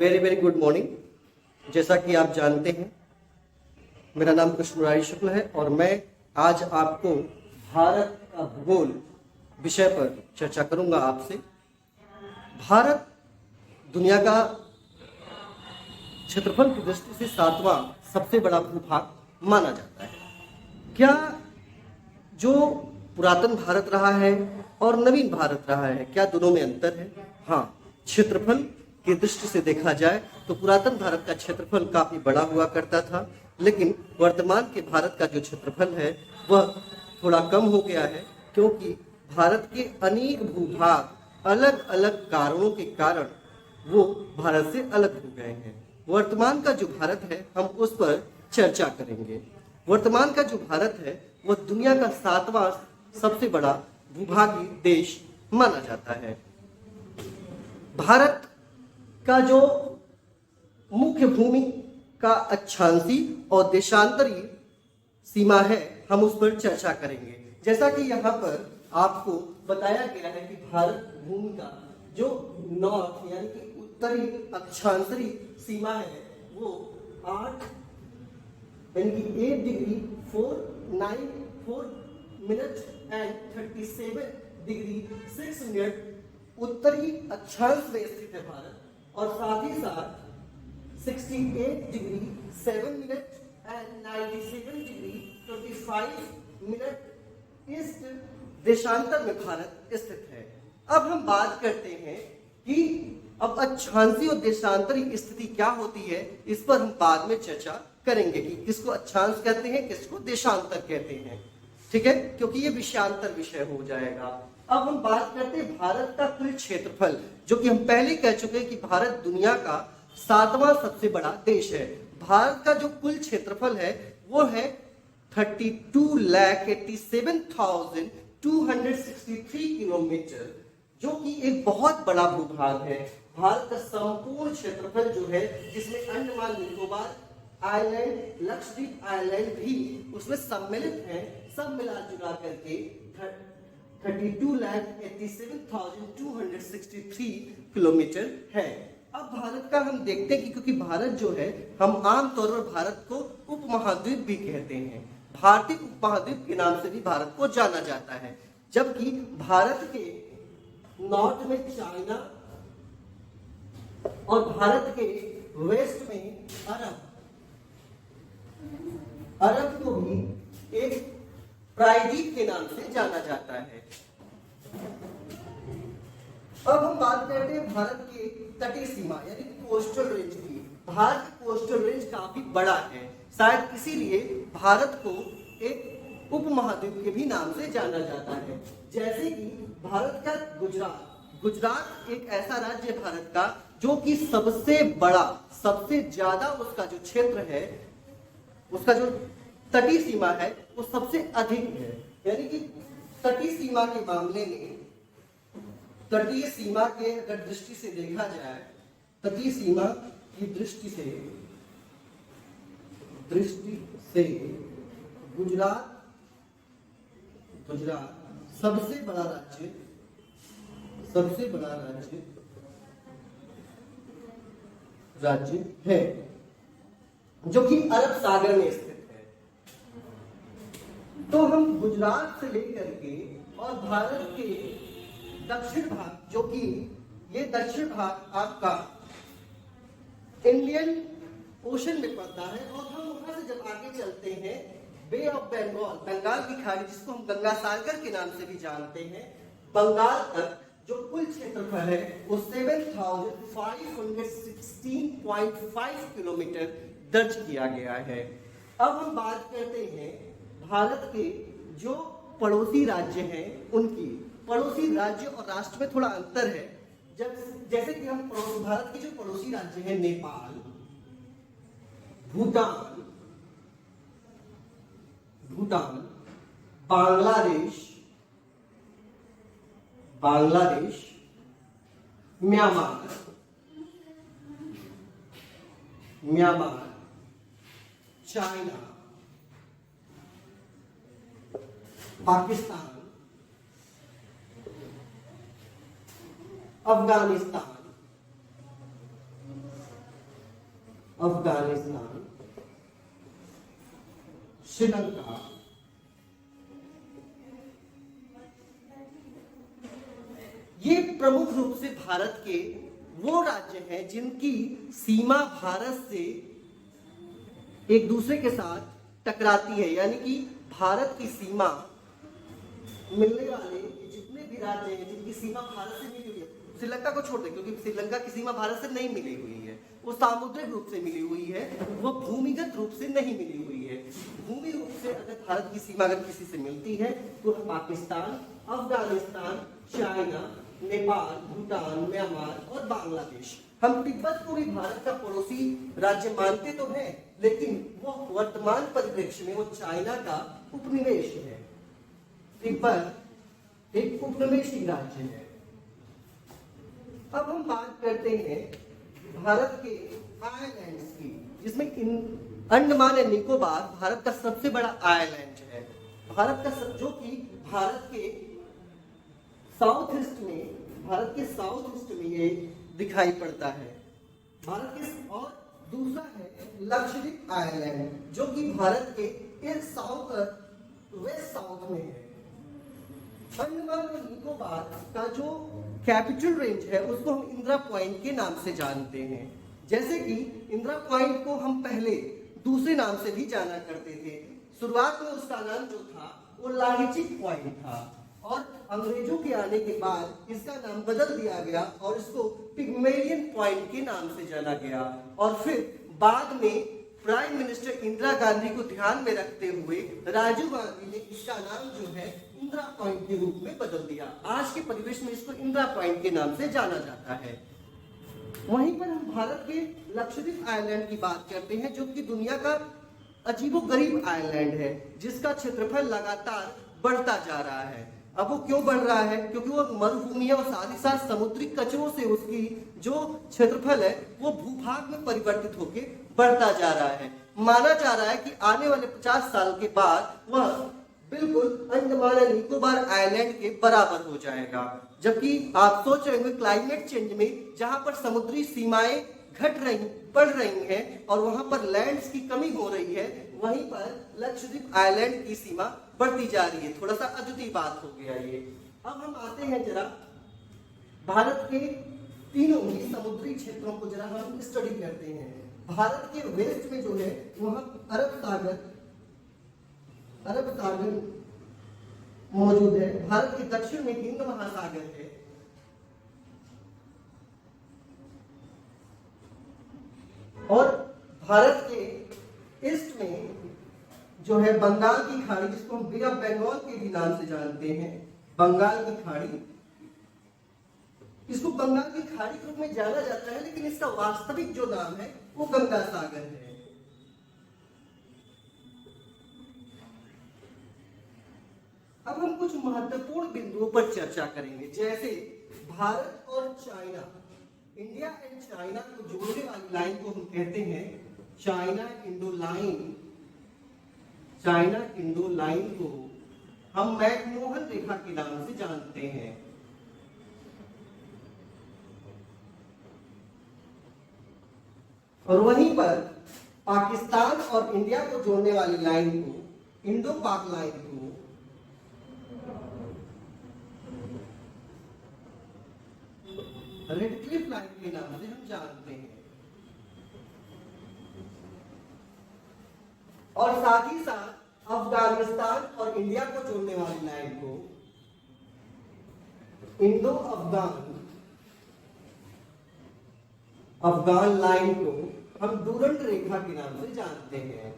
Very very good morning. जैसा कि आप जानते हैं, मेरा नाम कृष्ण मुरारी शुक्ल है और मैं आज आपको भारत का भूगोल विषय पर चर्चा करूंगा आपसे। भारत दुनिया का क्षेत्रफल की दृष्टि से 7वां सबसे बड़ा भूभाग माना जाता है। क्या जो पुरातन भारत रहा है और नवीन भारत रहा है, क्या दोनों में अंतर है? हाँ, क्षेत्रफल की दृष्टि से देखा जाए तो पुरातन भारत का क्षेत्रफल काफी बड़ा हुआ करता था, लेकिन वर्तमान के भारत का जो क्षेत्रफल है वह थोड़ा कम हो गया है, क्योंकि भारत के अनेक भूभाग अलग अलग कारणों के कारण वो भारत से अलग हो गए हैं। वर्तमान का जो भारत है हम उस पर चर्चा करेंगे। वर्तमान का जो भारत है वह दुनिया का 7वां सबसे बड़ा भूभागीय देश माना जाता है। भारत का जो मुख्य भूमि का अक्षांशी और देशांतरीय सीमा है हम उस पर चर्चा करेंगे। जैसा कि यहाँ पर आपको बताया गया है कि भारत भूमि का जो नॉर्थ यानी कि उत्तरी अक्षांशीय सीमा है वो 8 यानी कि 8 degree 494 minute and 37 degree 6 minute उत्तरी अक्षांश में स्थित है भारत, और साथ ही साथ 68 degree 7 minute and 97 degree 25 minute east देशांतर में भारत स्थित है। अब हम बात करते हैं कि अब अक्षांशीय और देशांतरीय स्थिति क्या होती है, इस पर हम बाद में चर्चा करेंगे कि किसको अक्षांश कहते हैं, किसको देशांतर कहते हैं। ठीक है, क्योंकि ये विषयांतर विषय हो जाएगा। अब हम बात करते हैं भारत का कुल क्षेत्रफल, जो कि हम पहले कह चुके हैं कि भारत दुनिया का 7वां सबसे बड़ा देश है। भारत का जो कुल क्षेत्रफल है वो है 32,87,263 किलोमीटर, जो कि एक बहुत बड़ा भूभाग है। भारत का संपूर्ण क्षेत्रफल जो है, जिसमें अंडमान निकोबार आइलैंड, लक्षद्वीप आइलैंड भी उसमें सम्मिलित हैं, सब मिला जुला करके 32,87,263 किलोमीटर है। अब भारत का हम देखते हैं कि क्योंकि भारत जो है, हम आमतौर पर भारत को उपमहाद्वीप भी कहते हैं, भारतीय उपमहाद्वीप के नाम से भी भारत को जाना जाता है, जबकि भारत के नॉर्थ में चाइना और भारत के वेस्ट में अरब को भी एक प्रायद्वीप के नाम से जाना जाता है। अब हम बात करते हैं भारत की तटीय सीमा यानी कोस्टल रेंज की। भारत की कोस्टल रेंज काफी बड़ा है, शायद इसीलिए भारत को एक उपमहाद्वीप के भी नाम से जाना जाता है। जैसे कि भारत का गुजरात एक ऐसा राज्य है भारत का जो कि सबसे बड़ा, सबसे ज्यादा उसका जो क्षेत्र है, उसका जो तटीय सीमा है वो सबसे अधिक है। यानी कि तटीय सीमा के मामले में, तटीय सीमा के अगर दृष्टि से देखा जाए, तटीय सीमा की दृष्टि से गुजरात सबसे बड़ा राज्य है, जो कि अरब सागर में स्थित है। तो हम गुजरात से लेकर के और भारत के दक्षिण भाग, जो कि ये दक्षिण भाग आपका इंडियन ओशन में पड़ता है, और हम वहां से जब आगे चलते हैं बे ऑफ बंगाल, बंगाल की खाड़ी, जिसको हम गंगा सागर के नाम से भी जानते हैं, बंगाल तक जो कुल क्षेत्रफल है वो 7,516.5 किलोमीटर दर्ज किया गया है। अब हम बात करते हैं भारत के जो पड़ोसी राज्य हैं उनकी। पड़ोसी राज्य और राष्ट्र में थोड़ा अंतर है। जैसे कि हम भारत के जो पड़ोसी राज्य हैं, नेपाल, भूटान, बांग्लादेश, म्यांमार, चाइना, पाकिस्तान, अफगानिस्तान, अफगानिस्तान, श्रीलंका, ये प्रमुख रूप से भारत के वो राज्य हैं जिनकी सीमा भारत से एक दूसरे के साथ टकराती है, यानी कि भारत की सीमा मिलने वाले जितने भी राज्य हैं जिनकी सीमा भारत से मिली हुई है, श्रीलंका को छोड़ दें क्योंकि श्रीलंका की सीमा भारत से नहीं मिली हुई है, वो सामुद्रिक रूप से मिली हुई है, वो भूमिगत रूप से नहीं मिली हुई है। भूमि रूप से अगर भारत की सीमा अगर किसी से मिलती है तो पाकिस्तान, अफगानिस्तान, चाइना, नेपाल, भूटान, म्यांमार और बांग्लादेश। हम तिब्बत को भी भारत का पड़ोसी राज्य मानते तो हैं, लेकिन वो वर्तमान परिप्रेक्ष्य में वो चाइना का उपनिवेश है। तिब्बत एक उपनिवेशी राज्य है। अब हम बात करते हैं भारत के आइलैंड्स की, जिसमें अंडमान एंड निकोबार भारत का सबसे बड़ा आइलैंड है। भारत का जो कि भारत के साउथ ईस्ट में ये दिखाई पड़ता है। भारत के और दूसरा है लक्षद्वीप आइलैंड जो कि भारत के वेस्ट साउथ में है। अंडमान और निकोबार का जो कैपिटल रेंज है उसको हम इंदिरा पॉइंट के नाम से जानते हैं। जैसे कि इंदिरा पॉइंट को हम पहले दूसरे नाम से भी जाना करते थे। शुरुआत में उसका नाम जो था वो लाहिचिक पॉइंट था और अंग्रेजों के आने के बाद इसका नाम बदल दिया गया और इसको पिग्मेलियन पॉइंट के नाम से जाना गया। और फिर बाद में प्राइम मिनिस्टर इंदिरा गांधी को ध्यान में रखते हुए राजीव गांधी ने इसका नाम जो है इंदिरा पॉइंट के रूप में बदल दिया। आज के परिवेश में इसको इंदिरा पॉइंट के नाम से जाना जाता है। वहीं पर हम भारत के लक्षद्वीप आइलैंड की बात करते हैं जो कि दुनिया का अजीबोगरीब आइलैंड है, जिसका क्षेत्रफल लगातार बढ़ता जा रहा है। अब वो क्यों बढ़ रहा है? क्योंकि वो मरुभूमि है और साथ ही साथ समुद्री कचरों से उसकी जो क्षेत्रफल है वो भूभाग में परिवर्तित होकर बढ़ता जा रहा है। माना जा रहा है कि आने वाले 50 साल के बाद वह बिल्कुल अंडमान और निकोबार आइलैंड के बराबर हो जाएगा। जबकि आप सोच रहे होंगे क्लाइमेट चेंज में जहां पर समुद्री सीमाएं बढ़ रही हैं और वहां पर लैंड्स की कमी हो रही है, वहीं पर लक्षद्वीप आइलैंड की सीमा बढ़ती जा रही है। थोड़ा सा अद्वितीय बात हो गया ये। अब हम आते हैं जरा भारत के तीनों ही समुद्री क्षेत्रों को जरा हम स्टडी करते हैं। भारत के वेस्ट में जो है वहां अरब सागर मौजूद है। भारत के दक्षिण में हिंद महासागर है। और भारत के ईस्ट में जो है बंगाल की खाड़ी, जिसको हम बे ऑफ बंगाल के भी नाम से जानते हैं, बंगाल की खाड़ी, इसको बंगाल की खाड़ी के रूप में जाना जाता है, लेकिन इसका वास्तविक जो नाम है वो गंगा सागर है। अब हम कुछ महत्वपूर्ण बिंदुओं पर चर्चा करेंगे, जैसे भारत और चाइना, इंडिया एंड चाइना को जोड़ने वाली लाइन को हम कहते हैं China Indo line. China Indo line को हम मैकमोहन रेखा के नाम से जानते हैं। और वहीं पर पाकिस्तान और इंडिया को जोड़ने वाली लाइन को, इंडो पाक लाइन को, रेडक्लिफ लाइन के नाम से हम जानते हैं। और साथ ही साथ अफगानिस्तान और इंडिया को जोड़ने वाली लाइन को, इंडो अफगान लाइन को हम डूरंड रेखा के नाम से जानते हैं।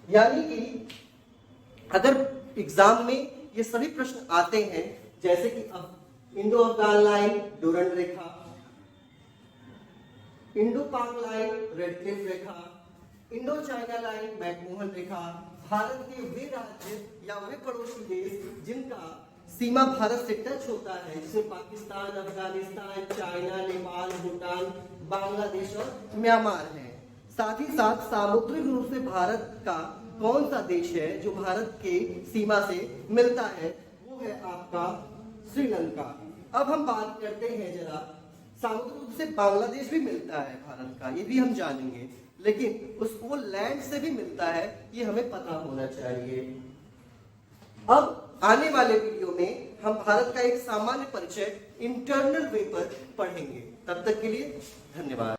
यानी कि अगर एग्जाम में ये सभी प्रश्न आते हैं, जैसे कि इंडो अफगान लाइन डूरंड रेखा, इंडो पाक लाइन रेडक्लिफ रेखा, इंडो चाइना लाइन मैकमोहन रेखा, भारत के वे राज्य या वे पड़ोसी देश जिनका सीमा भारत से टच होता है, जैसे पाकिस्तान, अफगानिस्तान, चाइना, नेपाल, भूटान, बांग्लादेश और म्यांमार है। साथ ही साथ सामुद्रिक रूप से भारत का कौन सा देश है जो भारत के सीमा से मिलता है, वो है आपका श्रीलंका। अब हम बात करते हैं जरा सामुद्रिक रूप से बांग्लादेश भी मिलता है भारत का, ये भी हम जानेंगे, लेकिन उसको लैंड से भी मिलता है, ये हमें पता होना चाहिए। अब आने वाले वीडियो में हम भारत का एक सामान्य परिचय इंटरनल वे पर पढ़ेंगे। तब तक के लिए धन्यवाद।